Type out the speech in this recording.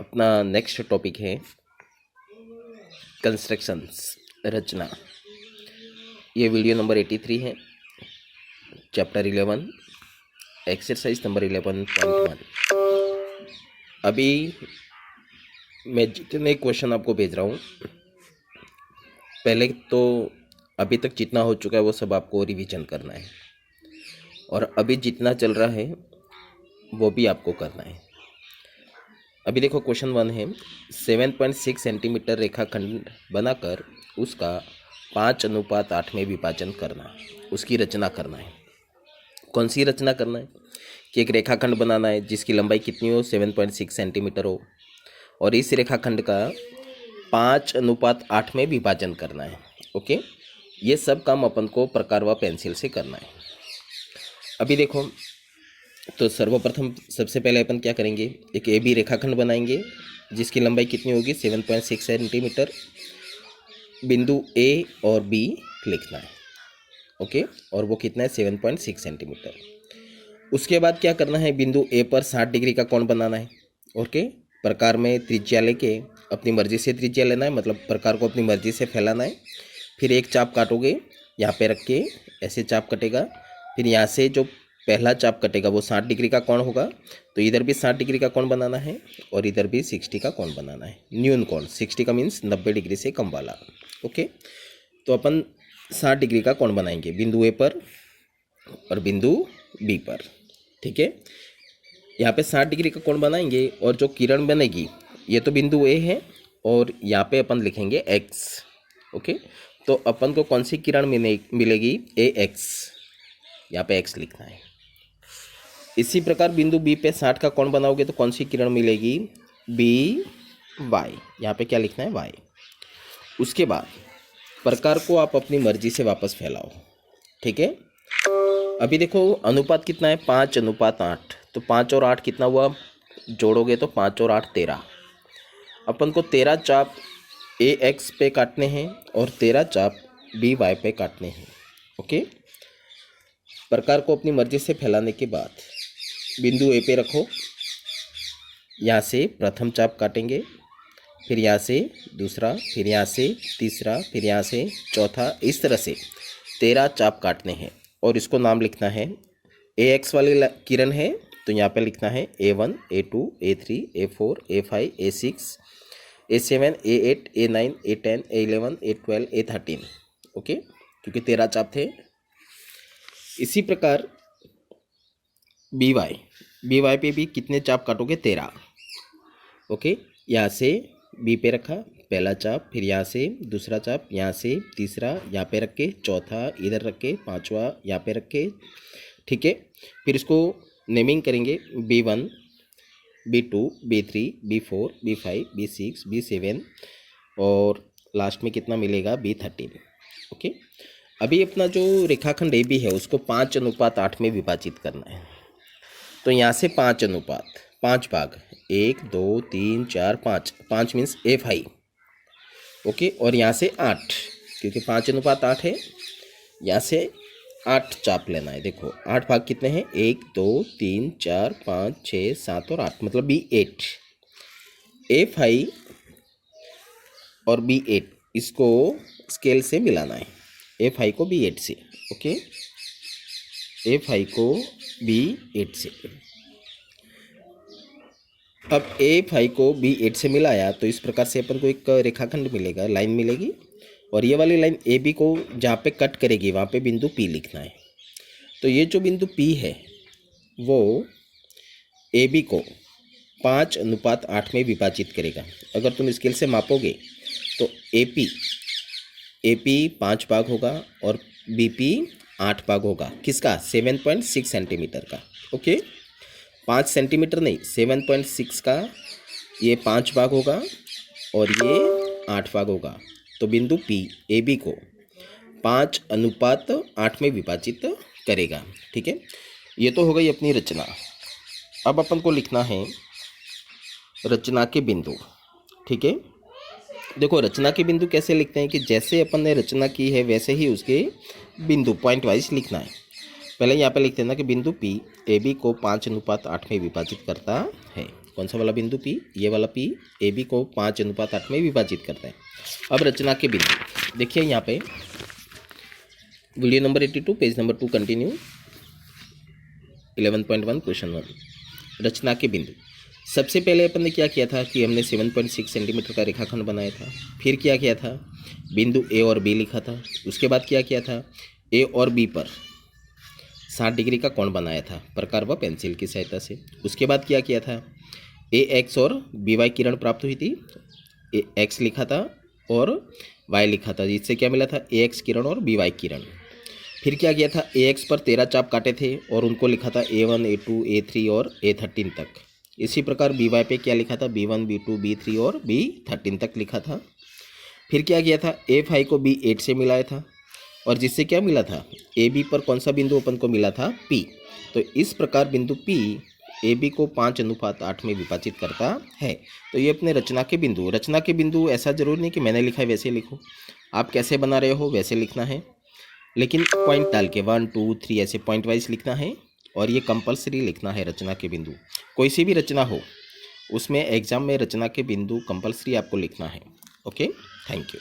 अपना next topic है constructions, रचना। ये वीडियो नंबर 83 है, चैप्टर 11, एक्सरसाइज नंबर 11.1। अभी मैं जितने क्वेश्चन आपको भेज रहा हूँ, पहले तो अभी तक जितना हो चुका है वो सब आपको रिवीजन करना है, और अभी जितना चल रहा है वो भी आपको करना है। अभी देखो, क्वेश्चन 1 है 7.6 सेंटीमीटर रेखाखंड बनाकर उसका 5:8 में विभाजन करना, उसकी रचना करना है। कौन सी रचना करना है? कि एक रेखाखंड बनाना है जिसकी लंबाई कितनी हो, 7.6 सेंटीमीटर हो, और इस रेखाखंड का 5:8 में विभाजन करना है। ओके, ये सब काम अपन को प्रकार व पेंसिल से करना है। अभी देखो, तो सर्वप्रथम सबसे पहले अपन क्या करेंगे, एक ए बी रेखाखंड बनाएंगे जिसकी लंबाई कितनी होगी, 7.6 सेंटीमीटर। बिंदु ए और बी लिखना है। ओके, और वो कितना है, 7.6 सेंटीमीटर। उसके बाद क्या करना है, बिंदु ए पर 60 डिग्री का कोण बनाना है। ओके, प्रकार में त्रिज्या लेके अपनी मर्जी से त्रिज्या लेना है, मतलब प्रकार को अपनी मर्जी से फैलाना है। फिर एक चाप काटोगे, यहाँ पे रख के ऐसे चाप कटेगा। फिर यहाँ से जो पहला चाप कटेगा वो 60 डिग्री का कोण होगा, तो इधर भी 60 डिग्री का कोण बनाना है और इधर भी 60 का कोण बनाना है। न्यून कोण 60 का मीन्स 90 डिग्री से कम वाला। ओके, तो अपन 60 डिग्री का कोण बनाएंगे बिंदु ए पर और बिंदु बी पर। ठीक है, यहाँ पे 60 डिग्री का कोण बनाएंगे, और जो किरण बनेगी ये तो बिंदु ए है, और यहाँ पे अपन लिखेंगे एक्स। ओके, तो अपन को कौन सी किरण मिलेगी, ए एक्स, यहाँ पे एक्स लिखना है। इसी प्रकार बिंदु बी पे 60 का कोण बनाओगे तो कौन सी किरण मिलेगी, बी वाई, यहाँ पे क्या लिखना है, वाई। उसके बाद प्रकार को आप अपनी मर्जी से वापस फैलाओ। ठीक है, अभी देखो अनुपात कितना है, 5:8। तो 5 और 8 कितना हुआ, जोड़ोगे तो 5 और 8 13। अपन को 13 चाप ए एक्स पे काटने हैं और 13 चाप बी वाई पे काटने हैं। ओके, प्रकार को अपनी मर्जी से फैलाने के बाद बिंदु ए पे रखो, यहाँ से प्रथम चाप काटेंगे, फिर यहाँ से दूसरा, फिर यहाँ से तीसरा, फिर यहाँ से चौथा। इस तरह से 13 चाप काटने हैं, और इसको नाम लिखना है, ए एक्स वाली किरण है तो यहाँ पे लिखना है A1, A2, A3, A4, A5, A6, A7, A8, A9, A10, A11, A12, A13। Okay, क्योंकि 13 चाप थे। इसी प्रकार बी वाई पे भी कितने चाप काटोगे, 13। ओके, यहाँ से बी पे रखा पहला चाप, फिर यहाँ से दूसरा चाप, यहाँ से तीसरा, यहाँ पे रख के चौथा, इधर रख के पांचवा, यहाँ पे रख के। ठीक है, फिर इसको नेमिंग करेंगे, B1, B2, B3, B4, B5, B6, B7, और लास्ट में कितना मिलेगा, B13। ओके, अभी अपना जो रेखाखंड ए बी है उसको 5:8 में विभाजित करना है। तो यहाँ से 5 भाग, 1 2 3 4 5, 5 मीन्स A5। ओके, और यहाँ से 8, क्योंकि 5:8 है, यहाँ से 8 चाप लेना है। देखो 8 भाग कितने हैं, 1 2 3 4 5 6 7 और 8, मतलब B8। A5 और B8 इसको स्केल से मिलाना है, A5 को B8 से। ओके, A5 को B8 से। अब A5 को B8 से मिलाया तो इस प्रकार से अपन को एक रेखाखंड मिलेगा, लाइन मिलेगी, और ये वाली लाइन ए बी को जहाँ पे कट करेगी वहाँ पे बिंदु P लिखना है। तो ये जो बिंदु P है वो ए बी को 5:8 में विभाजित करेगा। अगर तुम स्केल से मापोगे तो ए पी 5 भाग होगा और बी पी 8 भाग होगा। किसका, 7.6 सेंटीमीटर का। ओके, 5 सेंटीमीटर नहीं, 7.6 का ये 5 भाग होगा और ये 8 भाग होगा। तो बिंदु P ए बी को 5:8 में विभाजित करेगा। ठीक है, ये तो हो गई अपनी रचना। अब अपन को लिखना है रचना के बिंदु। ठीक है, देखो रचना के बिंदु कैसे लिखते हैं कि जैसे अपन ने रचना की है वैसे ही उसके बिंदु पॉइंट वाइज लिखना है। पहले यहाँ पे लिख देना कि बिंदु P ए बी को 5:8 में विभाजित करता है। कौन सा वाला बिंदु P, ये वाला P ए बी को 5:8 में विभाजित करता है। अब रचना के बिंदु देखिए यहाँ पे video number 82 page number 2 continue 11.1 question 1 रचना के बिंदु। सबसे पहले अपन ने क्या किया था कि हमने 7.6 सेंटीमीटर का रेखाखंड बनाया था। फिर क्या किया था, बिंदु ए और बी लिखा था। उसके बाद क्या किया था, ए और बी पर 60 डिग्री का कोण बनाया था प्रकार व पेंसिल की सहायता से। उसके बाद क्या किया था, ए एक्स और बी वाई किरण प्राप्त हुई थी। ए एक्स लिखा था और वाई लिखा था, जिससे क्या मिला था, ए एक्स किरण और बी वाई किरण। फिर क्या किया था, ए एक्स पर 13 चाप काटे थे और उनको लिखा था A1, A2, A3 और A13 तक। इसी प्रकार बी वाई पे क्या लिखा था, B1, B2, B3 और B13 तक लिखा था। फिर क्या किया था, A5 को B8 से मिलाया था और जिससे क्या मिला था, ए बी पर कौन सा बिंदु अपन को मिला था, P। तो इस प्रकार बिंदु P ए बी को 5:8 में विभाजित करता है। तो ये अपने रचना के बिंदु ऐसा जरूरी नहीं कि मैंने लिखा है वैसे लिखो, आप कैसे बना रहे हो वैसे लिखना है, लेकिन पॉइंट डाल के 1, 2, 3 ऐसे पॉइंट वाइज लिखना है और ये कंपलसरी लिखना है रचना के बिंदु। कोई सी भी रचना हो उसमें एग्जाम में रचना के बिंदु कंपलसरी आपको लिखना है। Okay, thank you.